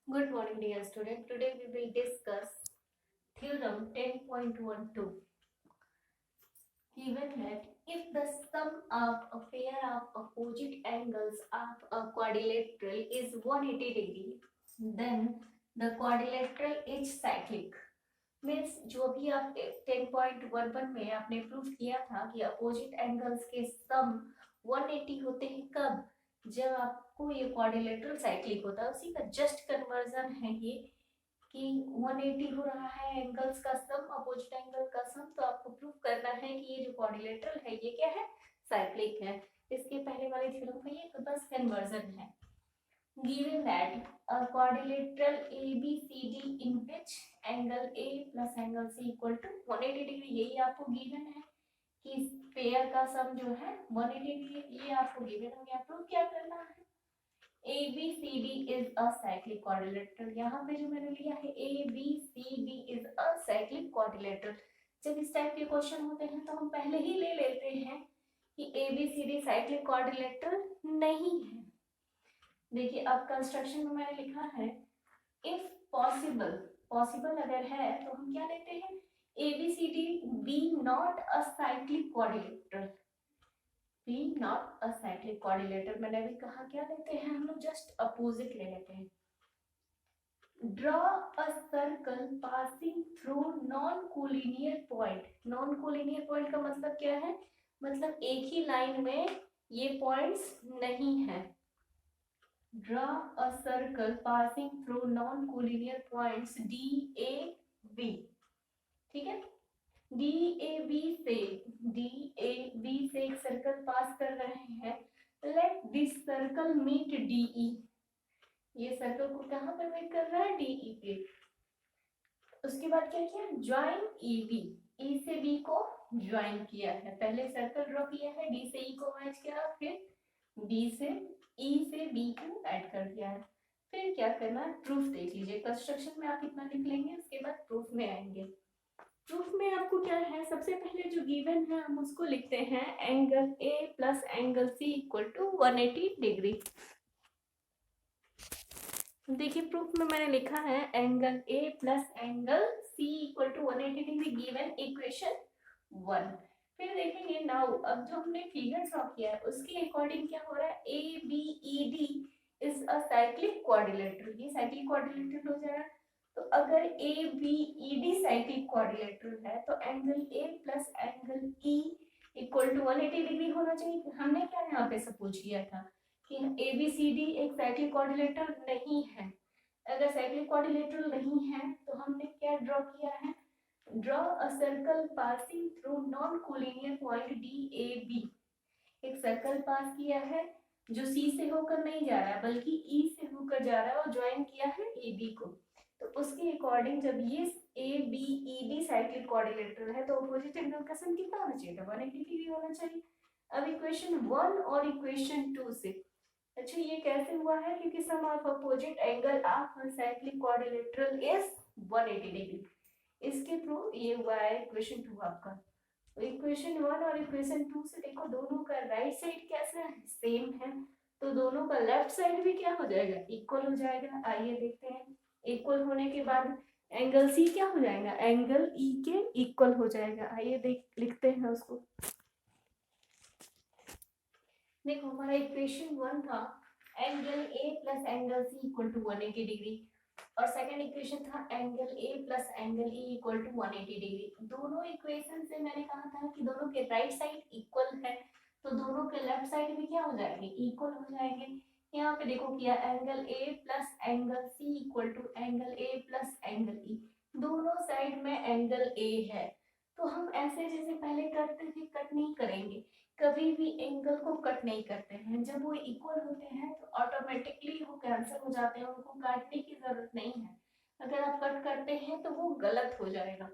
Good morning, dear student. Today we will discuss theorem 10.12. Given that if the sum of a pair of opposite angles of a quadrilateral is 180 degree, then the quadrilateral is cyclic. Means जो भी आप 10.11 में आपने proof किया था कि opposite angles के सम 180 होते हैं कब, जब आपको ये क्वाड्रिलेटरल साइक्लिक होता है, उसी का जस्ट कन्वर्जन है ये कि 180 हो रहा है एंगल्स का सम, अपोजिट एंगल का सम, तो आपको प्रूफ करना है कि ये जो क्वाड्रिलेटरल है ये क्या है, साइक्लिक है। इसके पहले वाले थ्योरम का ये बस कन्वर्जन है। Given that a quadrilateral ABCD in which angle A plus angle C equal to 180 degree, यही आपको गिवन है कि पेयर का सम जो है 180 डिग्री, ये आपको गिवन हो गया। प्रूफ क्या करना है, ABCD is a cyclic quadrilateral। यहाँ पे जो मैंने लिया है ABCD is a cyclic quadrilateral। जब इस टाइप के क्वेश्चन होते हैं तो हम पहले ही ले लेते हैं कि ABCD साइक्लिक क्वाड्रिलेटरल नहीं है। देखिए अब कंस्ट्रक्शन में मैंने लिखा है इफ पॉसिबल, पॉसिबल अगर है तो हम क्या लेते हैं, ABCD be not a cyclic quadrilateral, be not a cyclic quadrilateral. मैंने अभी कहा क्या लेते हैं, हम लोग जस्ट अपोजिट ले लेते हैं। Draw a circle passing through non collinear point. Non collinear point का मतलब क्या है, मतलब एक ही लाइन में ये पॉइंट्स नहीं है। Draw a circle passing through non-collinear points D A B। ठीक है, D A B से एक सर्कल पास कर रहे हैं। Let this circle meet D E। ये सर्कल को कहाँ पर मीट कर रहा है, D E पे। उसके बाद क्या किया, ज्वाइन E B, E से B को ज्वाइन किया है। पहले सर्कल ड्रॉ किया है, D से E को मैच किया, फिर B से E से B को ऐड कर दिया है। फिर क्या करना है, प्रूफ देख लीजिए। कंस्ट्रक्शन में आप इतना लिख लेंगे, उसके बाद प्रूफ में आएंगे। प्रूफ में आपको क्या है, सबसे पहले जो गिवन है हम उसको लिखते हैं angle A plus angle C equal to 180 degree. देखिए प्रूफ में मैंने लिखा है angle A plus angle C equal to 180 degree given equation 1। फिर देखेंगे नाउ, अब जो हमने फिगर ड्रॉ किया है उसके अकॉर्डिंग क्या हो रहा है, ABED is a cyclic quadrilateral. ये साइक्लिक क्वाड्रिलेटरल हो जाएगा। तो अगर ABED साइक्लिक क्वाड्रिलेटरल है तो angle A plus angle E equal to 180 degree होना चाहिए। हमने क्या यहाँ पे सपोज किया था कि ABCD एक साइक्लिक क्वाड्रिलेटरल नहीं है। अगर साइक्लिक क्वाड्रिलेटरल नहीं है तो हमने क्या ड्रॉ किया है, draw a circle passing through non collinear point DAB। एक सर्कल पास किया है जो C से होकर नहीं जा रहा है बल्कि E से होकर जा रहा है और ज्वाइन किया है AB को। तो उसके अकॉर्डिंग जब ये ABED साइक्लिक क्वाड्रिलेटरल है तो अपोजिट एंगल का सम कितना होना चाहिए था, 180 डिग्री होना चाहिए। अब इक्वेशन 1 और इक्वेशन 2 से, अच्छा ये कैसे हुआ है, क्योंकि sum of opposite angle of cyclic quadrilateral is 180 degree. इसके थ्रू ये हुआ है इक्वेशन 2 आपका। तो इक्वेशन 1 और इक्वेशन 2 से देखो दोनों का राइट साइड कैसा है, सेम है, तो दोनों का लेफ्ट साइड भी क्या हो जाएगा, इक्वल हो जाएगा। आइए देखते हैं, इक्वल होने के बाद एंगल सी क्या हो जाएगा, एंगल ई के इक्वल हो जाएगा। आइए देख लिखते हैं उसको। देखो हमारा इक्वेशन 1 था angle A plus angle C equal to 180 degree, और सेकंड इक्वेशन था angle A plus angle E equal to 180 degree. दोनों इक्वेशन से मैंने कहा था कि दोनों के राइट साइड इक्वल है, तो दोनों के लेफ्ट साइड भी क्या हो जाएंगे, इक्वल हो जाएंगे। यहाँ पे देखो किया angle A plus angle C equal to angle A plus angle E, दोनों साइड में एंगल ए है। तो हम ऐसे जैसे पहले करते थे कट नहीं करेंगे, कभी भी एंगल को कट नहीं करते हैं। जब वो इक्वल होते हैं तो ऑटोमेटिकली वो कैंसिल हो जाते हैं, उनको काटने की जरूरत नहीं है। अगर आप कट करते हैं तो वो गलत हो जाएगा।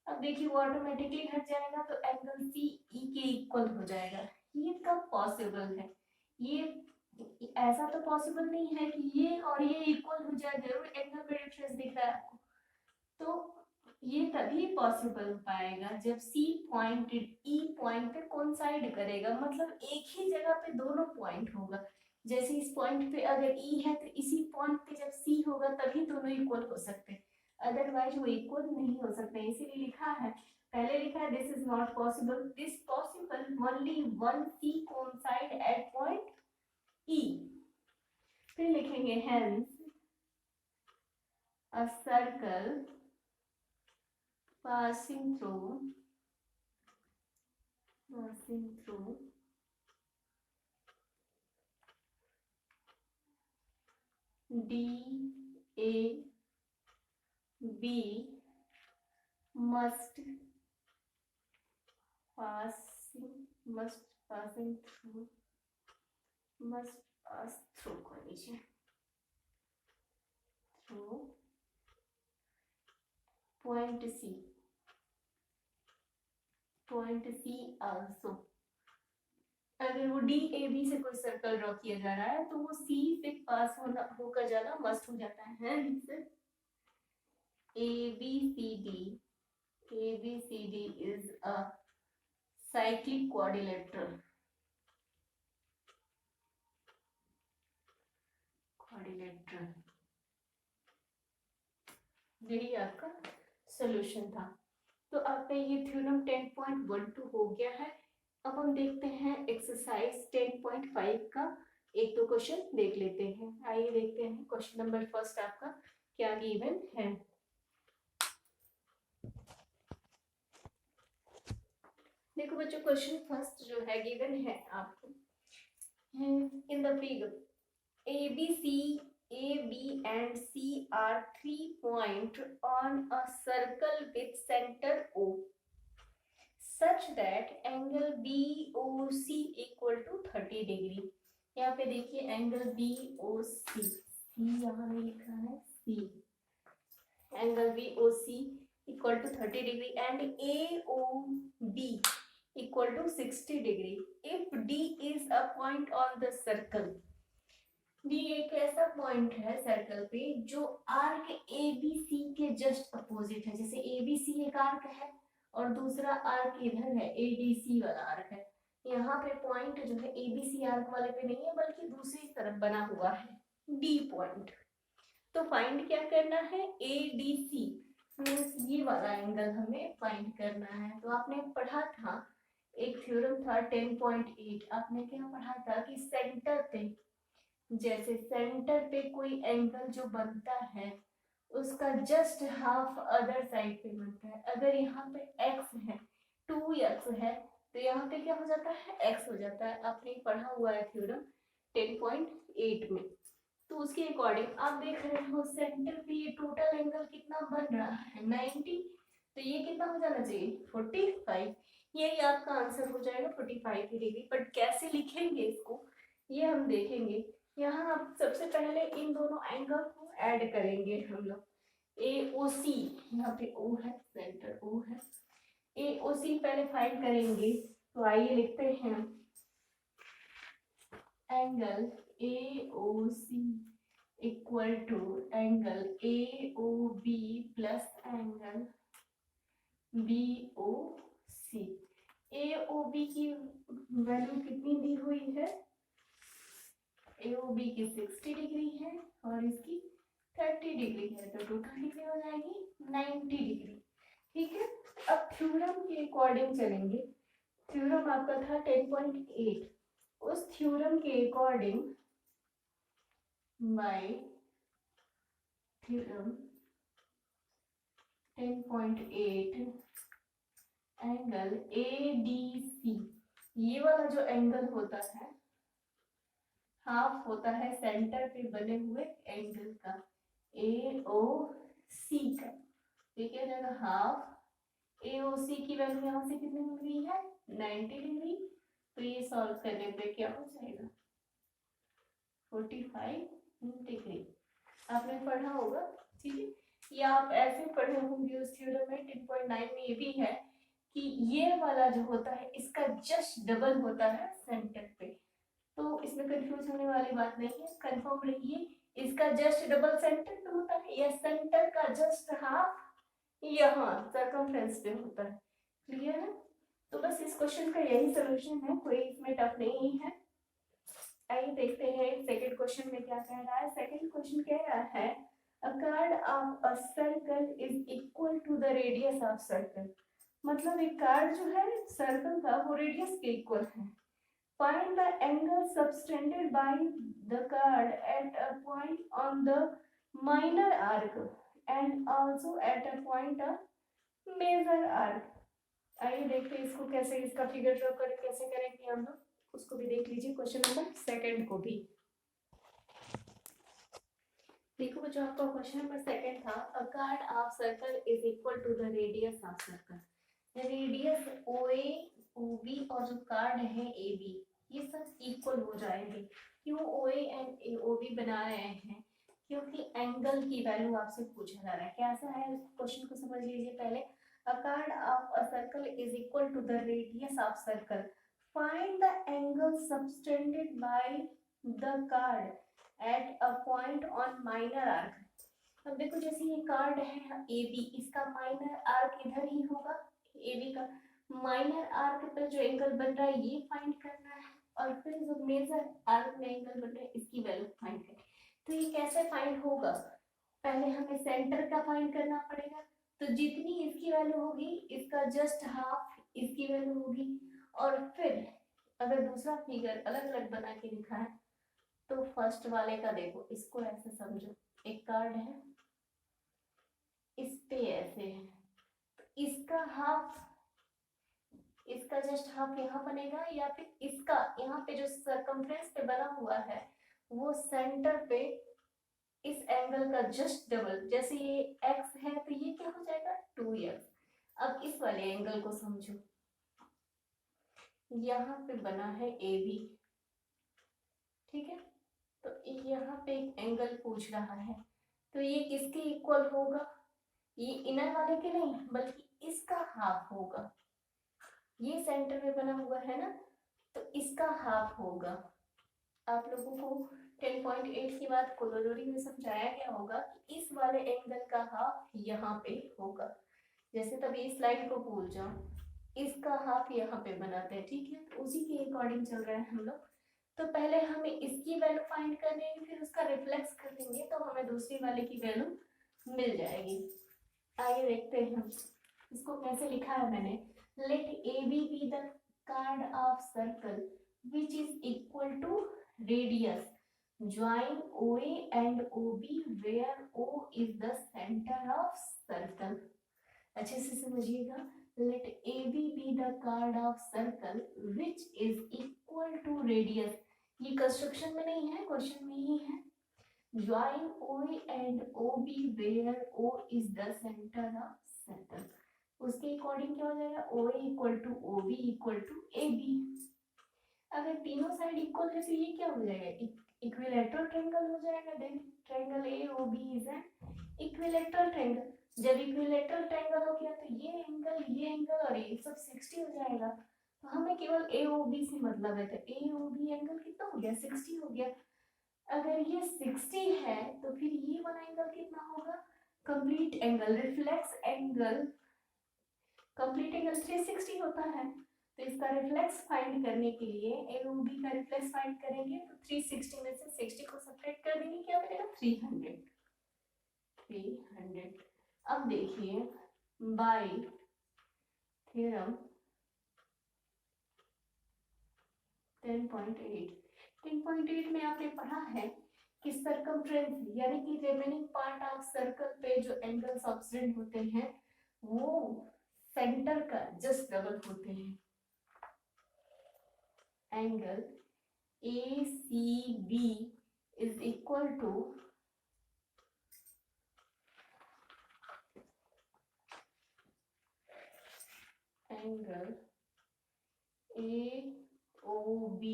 अब देखिए वो ऑटोमेटिकली हट जाएगा तो एंगल सी ई के इक्वल हो जाएगा। ये कब पॉसिबल है, ये ऐसा तो पॉसिबल नहीं है कि ये और ये इक्वल हो जाए, जरूर एंगल में डिफरेंस दिख रहा है आपको। तो ये तभी पॉसिबल हो पाएगा जब सी पॉइंट ई पॉइंट पे कोइंसाइड करेगा, मतलब एक ही जगह पे दोनों पॉइंट होगा। जैसे इस पॉइंट पे अगर ई है तो इसी पॉइंट पे जब सी होगा तभी दोनों इक्वल हो सकते हैं, अदरवाइज वो इक्वल नहीं हो सकते, इसीलिए लिखा है, पहले लिखा है this is not possible, this possible only when C coincide at point E. फिर लिखेंगे hence a circle passing through D A B must pass through collision through point C also। अगर वो डी ए बी से कोई circle draw किया जा रहा है तो वो सी से पास होकर जाना मस्ट हो जाता है। Hence ABCD is a cyclic quadrilateral यही आपका सॉल्यूशन था। तो आपका ये थ्योरम 10.12 हो गया है। अब हम देखते हैं एक्सरसाइज 10.5 का एक दो क्वेश्चन देख लेते हैं। आइए देखते हैं क्वेश्चन नंबर फर्स्ट आपका क्या गिवन है। देखो बच्चों क्वेश्चन फर्स्ट जो है गिवन है आपको in the figure A, B and C are 3 points on a circle with center O such that angle BOC equal to 30 degree। यहाँ पे देखिए एंगल BOC, C यहाँ में लिखा है C, angle BOC equal to 30 degree and AOB equal to 60 degree if D is a point on the circle। D एक ऐसा point है सर्कल पे जो आर्क ABC के जस्ट अपोजिट है। जैसे ABC एक आर्क है और दूसरा आर्क इधर है ADC वाला आर्क है। यहाँ पे पॉइंट जो है ABC आर्क वाले पे नहीं है बल्कि दूसरी तरफ बना हुआ है D पॉइंट। तो फाइंड क्या करना है ADC मींस ये वाला एंगल हमें फाइंड करना है। तो आपने पढ़ा था एक थ्योरम था 10.8, आपने क्या पढ़ा था कि सेंटर पे जैसे सेंटर पे कोई एंगल जो बनता है उसका जस्ट हाफ अदर साइड पे बनता है। अगर यहाँ पे x है 2x है तो यहाँ पे क्या हो जाता है x हो जाता है। आपने पढ़ा हुआ है थ्योरम 10.8 में। तो उसके अकॉर्डिंग आप देख रहे हो सेंटर पे ये टोटल एंगल कितना बन रहा है 90, तो ये कितना हो जाना चाहिए 45। यही आपका आंसर हो जाएगा 45 डिग्री। बट कैसे लिखेंगे इसको ये हम देखेंगे। यहाँ आप सबसे पहले इन दोनों एंगल को ऐड करेंगे हम लोग। AOC यहाँ पे O है, सेंटर O है, AOC पहले फाइंड करेंगे। तो आइए लिखते हैं angle AOC equal to angle AOB plus angle BOC। AOB की वैल्यू कितनी दी हुई है, AOB की 60 डिग्री है और इसकी 30 डिग्री है, तो टोटल कितनी हो जाएगी 90 डिग्री। ठीक है, अब थ्योरम के अकॉर्डिंग चलेंगे। थ्योरम आपका था 10.8, उस थ्योरम के according bye theorem 10.8 angle ADC, ये वाला जो एंगल होता है हाफ होता है सेंटर पे बने हुए एंगल का AOC का। ठीक है जाएगा हाफ AOC की वैल्यू यहाँ से कितनी मिल रही है 90 डिग्री। तो ये सॉल्व करने पे क्या हो जाएगा 45 डिग्री। आपने पढ़ा होगा। ठीक है, या आप ऐसे पढ़े होंगे उस थ्योरम में 10.9 में ये भी है कि ये वाला जो होता है इसका जस्ट डबल होता है सेंटर पे। तो इसमें कंफ्यूज होने वाली बात नहीं है, कंफर्म रहिए इसका जस्ट डबल सेंटर पे होता है या सेंटर का जस्ट हाफ यहाँ सर्कमफ्रेंस पे होता है। क्लियर है, तो बस इस क्वेश्चन का यही सॉल्यूशन है, कोई इसमें टफ नहीं है। आइए देखते हैं सेकंड क्वेश्चन में क्या कह रहा है। सेकंड क्वेश्चन कह रहा है A chord of a circle is equal to the radius of circle. मतलब एक कार्ड जो है सर्कल का वो रेडियस के इक्वल है. Find the angle subtended by the chord at a point on the minor arc and also at a point of major arc. आइए देखते हैं इसको कैसे, इसका फिगर ड्रॉ कर कैसे करेंगे हम लोग, उसको भी देख लीजिए. क्वेश्चन नंबर सेकंड को भी देखो. जो आपका क्वेश्चन नंबर सेकंड था, a chord of circle is equal to the radius of circle. Radius OA OB और जो कार्ड है AB ये सब इक्वल हो जाएंगे. क्यों OA एंड OB बना रहे हैं? क्योंकि एंगल की वैल्यू आपसे पूछा जा रहा है. कैसा है क्वेश्चन को समझ लीजिए पहले. A chord of a circle is equal to the radius of circle. Find the angle subtended by the chord at a point on minor arc. अब देखो जैसे ये कार्ड है AB, इसका माइनर आर्क इधर ही होगा. AB का माइनर आर्क पर जो एंगल बन रहा है ये फाइंड करना है, और फिर जो मेजर आर्क में एंगल बन रहा है इसकी वैल्यू फाइंड करनी. तो ये कैसे फाइंड होगा? पहले हमें सेंटर का फाइंड करना पड़ेगा. तो जितनी इसकी वैल्यू होगी इसका जस्ट हाफ इसकी वैल्यू होगी. और फिर अगर दूसरा फिगर अलग अलग बना के लिखा है तो फर्स्ट वाले का देखो, इसको ऐसे समझो. एक कार्ड है, इस पे ऐसे है, तो इसका हाफ, इसका जस्ट हाफ यहाँ बनेगा, या फिर इसका यहाँ पे जो सर्कमफ्रेंस पे बना हुआ है वो सेंटर पे इस एंगल का जस्ट डबल. जैसे ये x है तो ये क्या हो जाएगा 2x. अब इस वाले एंगल को समझो. यहाँ पे बना है AB, ठीक है. तो यहाँ पे एक एंगल पूछ रहा है, तो ये किसके इक्वल होगा? ये इनर वाले के नहीं बल्कि इसका हाफ होगा. ये सेंटर में बना हुआ है ना, तो इसका हाफ होगा. आप लोगों को 10.8 की बात कोलोडोरी में समझाया गया होगा कि इस वाले एंगल का हाफ यहाँ पे होगा. जैसे तभी इस लाइन को भूल जाओ, इसका हाफ यहाँ पे बनाते हैं, ठीक है. तो उसी के अकॉर्डिंग चल रहे हैं हम लोग. तो पहले हमें इसकी वैल्यू फाइंड करनी है, फिर उसका रिफ्लेक्स कर देंगे तो हमें दूसरी वाले की वैल्यू मिल जाएगी. आइए देखते हैं हम इसको कैसे लिखा है मैंने. Let AB be the chord of circle which is equal to radius. Join OA and OB where O is the center of circle. अच्छे से समझिएगा. Let AB be the chord of circle which is equal to radius. ये construction में नहीं है, question में ही है. Join OA and OB where O is the center of circle. उसके अकॉर्डिंग क्या हो जाएगा? OA equal to OB equal to AB. अगर तीनों साइड इक्वल है तो ये क्या हो जाएगा? इक्विलैटरल ट्रायंगल हो जाएगा. Then triangle AOB is an equilateral triangle. जब इक्विलैटरल ट्रायंगल हो गया तो ये एंगल और ये सब 60 हो जाएगा. तो हमें केवल AOB से मतलब है, तो AOB एंगल कितना हो गया? 60 हो गया. अगर ये 60 है तो फिर ये वाला एंगल कितना होगा? Complete angle, reflex angle, complete angle 360 होता है. तो इसका रिफ्लेक्स फाइंड करने के लिए AOB का रिफ्लेक्स फाइंड करेंगे तो 360 में से 60 को सब्ट्रैक्ट कर देंगे, क्या बनेगा? 300. अब देखिए बाय थ्योरम 10.8 में आपने पढ़ा है कि सर्कमफ्रेंस यानी कि रिमेनिंग पार्ट ऑफ सर्कल पे जो एंगल्स ऑब्सेंट होते हैं वो सेंटर का जस्ट डबल होते हैं. Angle ACB is equal to angle AOB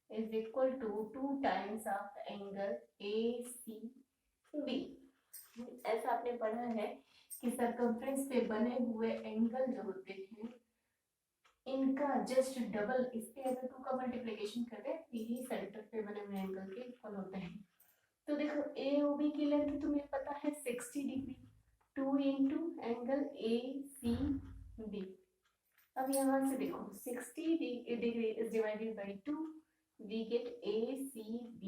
is equal to 2 times of angle ACB. ऐसा आपने पढ़ा है कि सर्कमफ्रेंस पे बने हुए एंगल जो होते हैं इनका जस्ट डबल, इसके अगर 2 का मल्टीप्लिकेशन कर दे तो ये सेंटर पे बने हुए एंगल के इक्वल होते हैं. तो देखो AOB की लेंथ तुम्हें पता है 60 डिग्री, 2 इंटू एंगल ACB. अब यहाँ से देखो 60 degree is divided by 2, we get ACB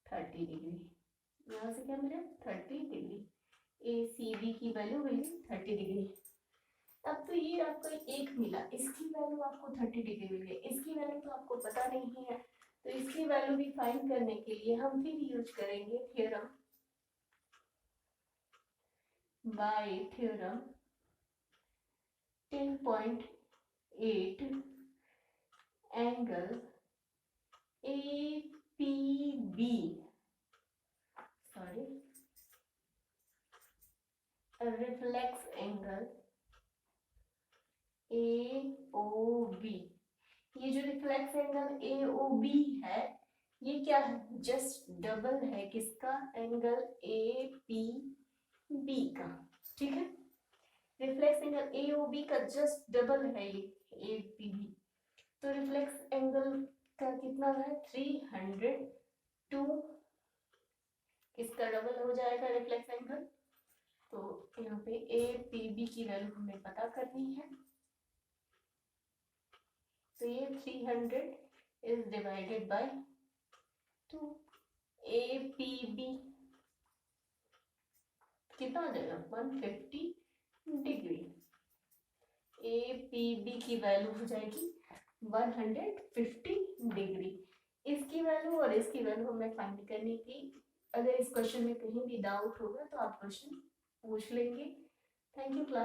30 degree. यहाँ से क्या मिला 30 डिग्री, ए सी बी की वैल्यू मिली 30 डिग्री। अब तो ये आपको एक मिला, इसकी वैल्यू आपको 30 डिग्री मिल गई, इसकी वैल्यू तो आपको पता नहीं है, तो इसकी वैल्यू भी फाइंड करने के लिए हम फिर यूज करेंगे theorem, bye theorem 10.8 angle APB, sorry reflex angle AOB। ये जो रिफ्लेक्स एंगल AOB है ये क्या है, जस्ट डबल है किसका, एंगल APB का, ठीक है। रिफ्लेक्स एंगल AOB का जस्ट डबल है ये APB, तो रिफ्लेक्स एंगल का कितना है 302, इसका डबल हो जाएगा रिफ्लेक्स एंगल। तो यहाँ पे APB की वैल्यू हमें पता करनी है, तो ये 300 इज डिवाइडेड बाय 2, APB कितना आ जाएगा 150 डिग्री, APB की वैल्यू हो जाएगी 150 डिग्री। इसकी वैल्यू और इसकी वैल्यू हमें फाइंड करने की, अगर इस क्वेश्चन में कहीं भी डाउट होगा तो आप क्वेश्चन पूछ लेंगे। Thank you class.